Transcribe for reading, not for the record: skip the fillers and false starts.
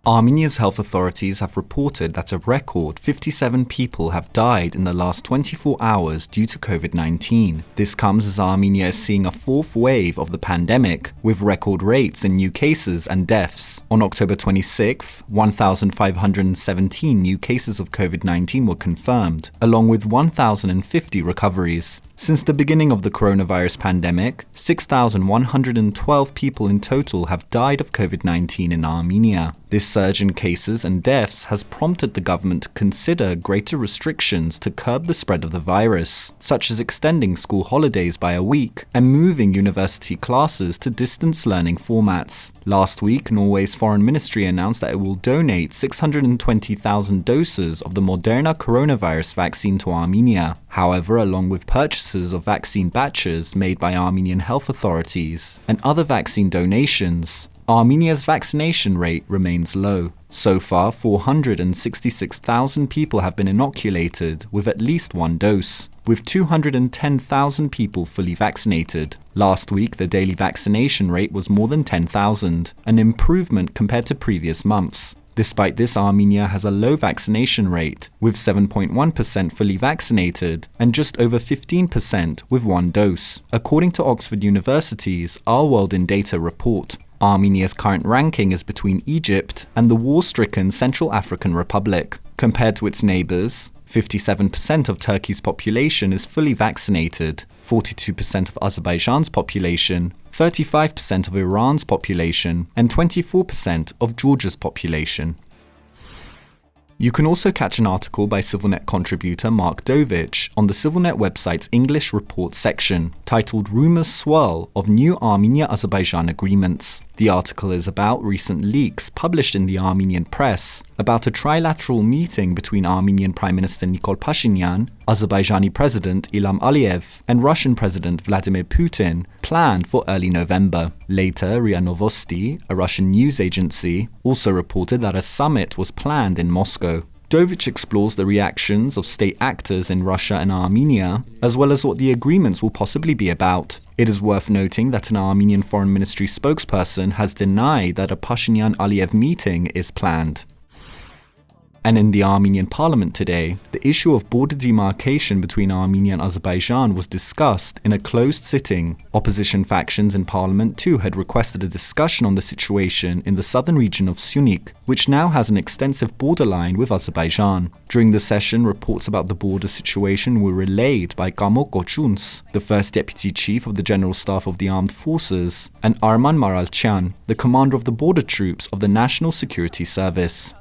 Armenia's health authorities have reported that a record 57 people have died in the last 24 hours due to COVID-19. This comes as Armenia is seeing a fourth wave of the pandemic, with record rates in new cases and deaths. On October 26th, 1,517 new cases of COVID-19 were confirmed, along with 1,050 recoveries. Since the beginning of the coronavirus pandemic, 6,112 people in total have died of COVID-19 in Armenia. This surge in cases and deaths has prompted the government to consider greater restrictions to curb the spread of the virus, such as extending school holidays by a week and moving university classes to distance learning formats. Last week, Norway's foreign ministry announced that it will donate 620,000 doses of the Moderna coronavirus vaccine to Armenia. However, along with purchases of vaccine batches made by Armenian health authorities and other vaccine donations, Armenia's vaccination rate remains low. So far, 466,000 people have been inoculated with at least one dose, with 210,000 people fully vaccinated. Last week, the daily vaccination rate was more than 10,000, an improvement compared to previous months. Despite this, Armenia has a low vaccination rate, with 7.1% fully vaccinated and just over 15% with one dose, according to Oxford University's Our World in Data report. Armenia's current ranking is between Egypt and the war-stricken Central African Republic. Compared to its neighbors, 57% of Turkey's population is fully vaccinated, 42% of Azerbaijan's population, 35% of Iran's population, and 24% of Georgia's population. You can also catch an article by CivilNet contributor Mark Dovich on the CivilNet website's English Reports section, titled Rumours Swirl of New Armenia-Azerbaijan Agreements. The article is about recent leaks published in the Armenian press about a trilateral meeting between Armenian Prime Minister Nikol Pashinyan, Azerbaijani President Ilham Aliyev, and Russian President Vladimir Putin, planned for early November. Later, RIA Novosti, a Russian news agency, also reported that a summit was planned in Moscow. Dovich explores the reactions of state actors in Russia and Armenia, as well as what the agreements will possibly be about. It is worth noting that an Armenian Foreign Ministry spokesperson has denied that a Pashinyan-Aliyev meeting is planned. And in the Armenian parliament today, the issue of border demarcation between Armenia and Azerbaijan was discussed in a closed sitting. Opposition factions in parliament too had requested a discussion on the situation in the southern region of Syunik, which now has an extensive borderline with Azerbaijan. During the session, reports about the border situation were relayed by Kamo Kochuns, the first deputy chief of the General Staff of the Armed Forces, and Arman Maralchyan, the commander of the border troops of the National Security Service.